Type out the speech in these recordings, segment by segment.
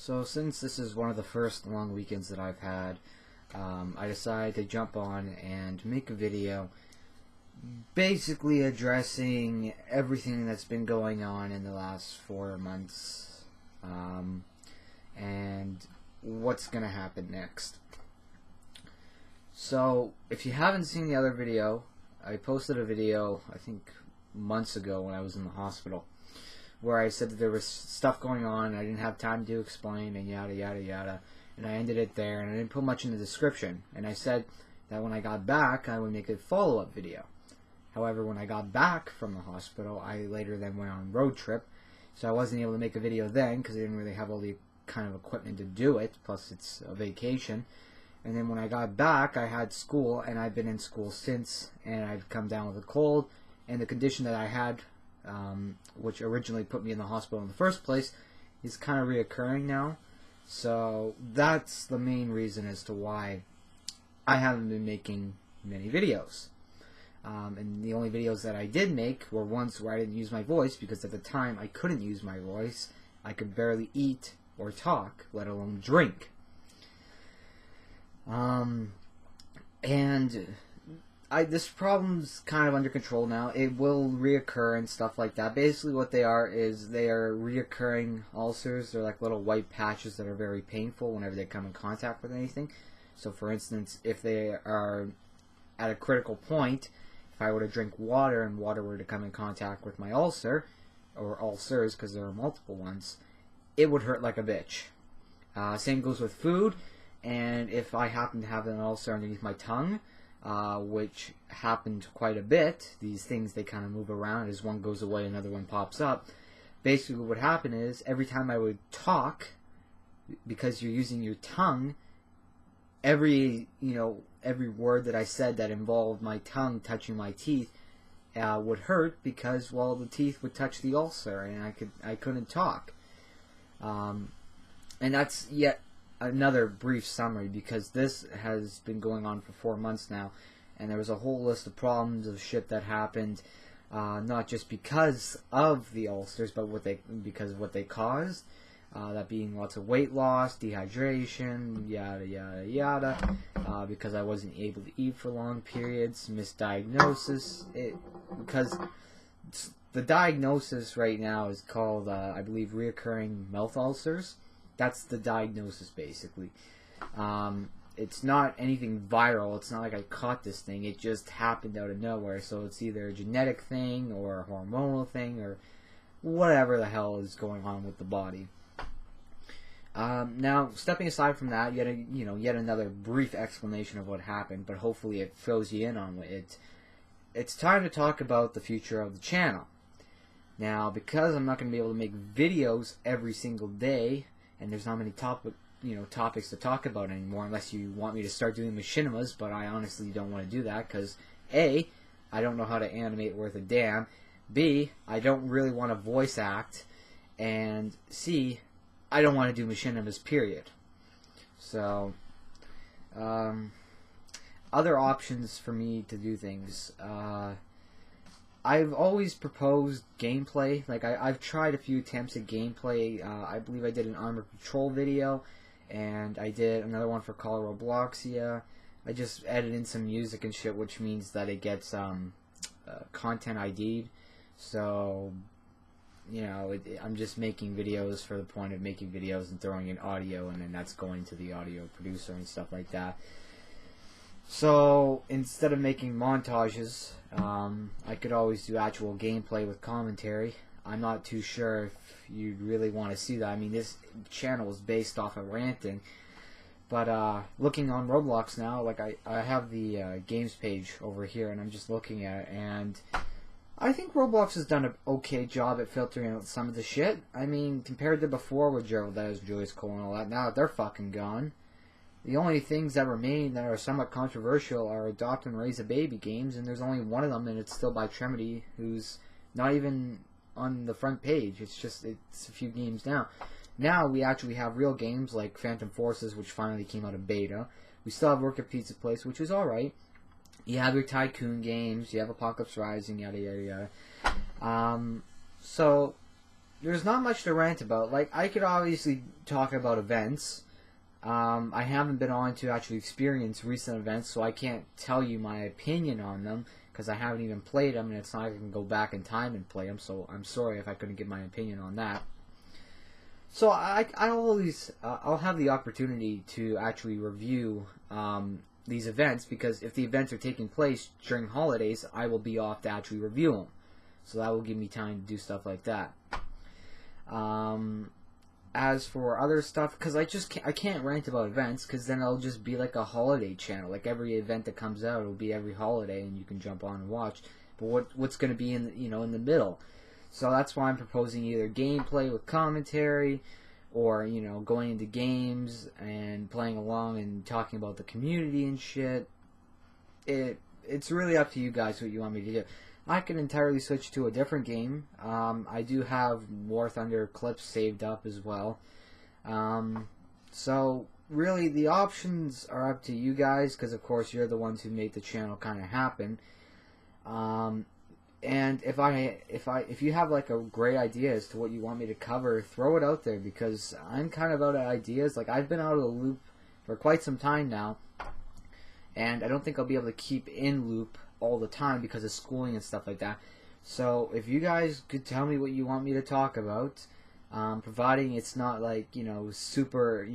So since this is one of the first long weekends that I've had, I decided to jump on and make a video basically addressing everything that's been going on in the last 4 months and what's going to happen next. So if you haven't seen the other video, I posted a video I think months ago when I was in the hospital, where I said that there was stuff going on, I didn't have time to explain, and yada yada yada, and I ended it there, and I didn't put much in the description, and I said that when I got back I would make a follow-up video. However, when I got back from the hospital, I later then went on a road trip, so I wasn't able to make a video then because I didn't really have all the kind of equipment to do it, plus it's a vacation. And then when I got back, I had school, and I've been in school since, and I've come down with a cold, and the condition that I had, which originally put me in the hospital in the first place, is kind of reoccurring now. So that's the main reason as to why I haven't been making many videos. And the only videos that I did make were ones where I didn't use my voice, because at the time I couldn't use my voice. I could barely eat or talk, let alone drink. This problem's kind of under control now. It will reoccur and stuff like that. Basically what they are is they are reoccurring ulcers. They're like little white patches that are very painful whenever they come in contact with anything. So for instance, if they are at a critical point, if I were to drink water and water were to come in contact with my ulcer, or ulcers because there are multiple ones, it would hurt like a bitch. Same goes with food. And if I happen to have an ulcer underneath my tongue, which happened quite a bit, these things, they kind of move around. As one goes away, another one pops up. Basically what would happen is, every time I would talk, because you're using your tongue, every word that I said that involved my tongue touching my teeth would hurt, because, well, the teeth would touch the ulcer, and I couldn't talk. And that's yet another brief summary, because this has been going on for 4 months now, and there was a whole list of problems of shit that happened, not just because of the ulcers, but because of what they caused, that being lots of weight loss, dehydration, yada yada yada, because I wasn't able to eat for long periods, misdiagnosis, because the diagnosis right now is called, I believe, reoccurring mouth ulcers. That's the diagnosis, basically. It's not anything viral. It's not like I caught this thing. It just happened out of nowhere. So it's either a genetic thing or a hormonal thing or whatever the hell is going on with the body. Now, stepping aside from that, yet another brief explanation of what happened, but hopefully it fills you in on it. It's time to talk about the future of the channel. Now, because I'm not going to be able to make videos every single day, and there's not many topics to talk about anymore, unless you want me to start doing machinimas, but I honestly don't want to do that, because A, I don't know how to animate worth a damn, B, I don't really want to voice act, and C, I don't want to do machinimas, period. So, other options for me to do things, I've always proposed gameplay. Like, I've tried a few attempts at gameplay. I believe I did an Armored Patrol video, and I did another one for Call of Robloxia. I just added in some music and shit, which means that it gets content ID'd. So, I'm just making videos for the point of making videos and throwing in audio, and then that's going to the audio producer and stuff like that. So, instead of making montages, I could always do actual gameplay with commentary. I'm not too sure if you'd really want to see that. I mean, this channel is based off of ranting. But, looking on Roblox now, like, I have the games page over here, and I'm just looking at it, and I think Roblox has done an okay job at filtering out some of the shit. I mean, compared to before with Gerald, that is Joyce Cole and all that, now that they're fucking gone, the only things that remain that are somewhat controversial are Adopt and Raise a Baby games, and there's only one of them, and it's still by Tremedy, who's not even on the front page. It's a few games down. Now we actually have real games like Phantom Forces, which finally came out of beta. We still have Work at Pizza Place, which is alright. You have your Tycoon games, you have Apocalypse Rising, yada yada yada. So there's not much to rant about. Like, I could obviously talk about events. I haven't been on to actually experience recent events, so I can't tell you my opinion on them because I haven't even played them, and it's not like I can go back in time and play them. So I'm sorry if I couldn't give my opinion on that. So I'll have the opportunity to actually review these events, because if the events are taking place during holidays, I will be off to actually review them. So that will give me time to do stuff like that. As for other stuff, because I can't rant about events, because then it'll just be like a holiday channel. Like, every event that comes out, it'll be every holiday, and you can jump on and watch. But what's going to be in in the middle? So that's why I'm proposing either gameplay with commentary, or going into games and playing along and talking about the community and shit. It's really up to you guys what you want me to do. I can entirely switch to a different game. I do have War Thunder clips saved up as well. So really, the options are up to you guys, because of course you're the ones who made the channel kind of happen. And if you have like a great idea as to what you want me to cover, throw it out there, because I'm kind of out of ideas. Like, I've been out of the loop for quite some time now, and I don't think I'll be able to keep in loop all the time because of schooling and stuff like that. So if you guys could tell me what you want me to talk about, providing it's not like super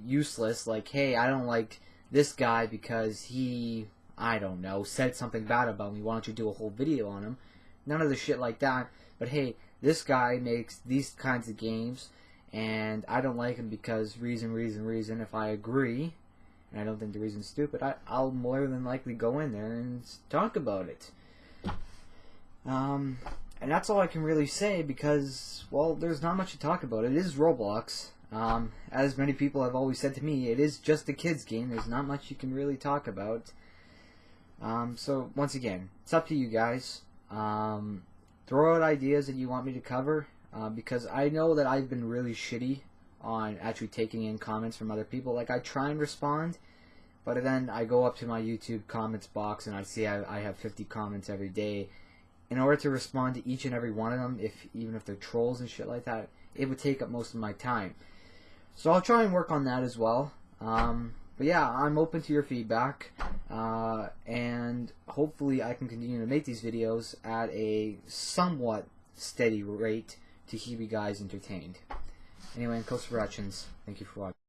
useless, like, hey, I don't like this guy because he, I don't know, said something bad about me, why don't you do a whole video on him? None of the shit like that. But hey, this guy makes these kinds of games, and I don't like him because reason. If I agree, and I don't think the reason's stupid, I'll more than likely go in there and talk about it. And that's all I can really say, because, well, there's not much to talk about. It is Roblox. As many people have always said to me, it is just a kid's game. There's not much you can really talk about. So, once again, it's up to you guys. Throw out ideas that you want me to cover, because I know that I've been really shitty on actually taking in comments from other people. Like, I try and respond, but then I go up to my YouTube comments box and I see I have 50 comments every day. In order to respond to each and every one of them, even if they're trolls and shit like that, it would take up most of my time. So I'll try and work on that as well. But yeah, I'm open to your feedback, and hopefully I can continue to make these videos at a somewhat steady rate to keep you guys entertained. Anyway, Codesterproductions, thank you for watching.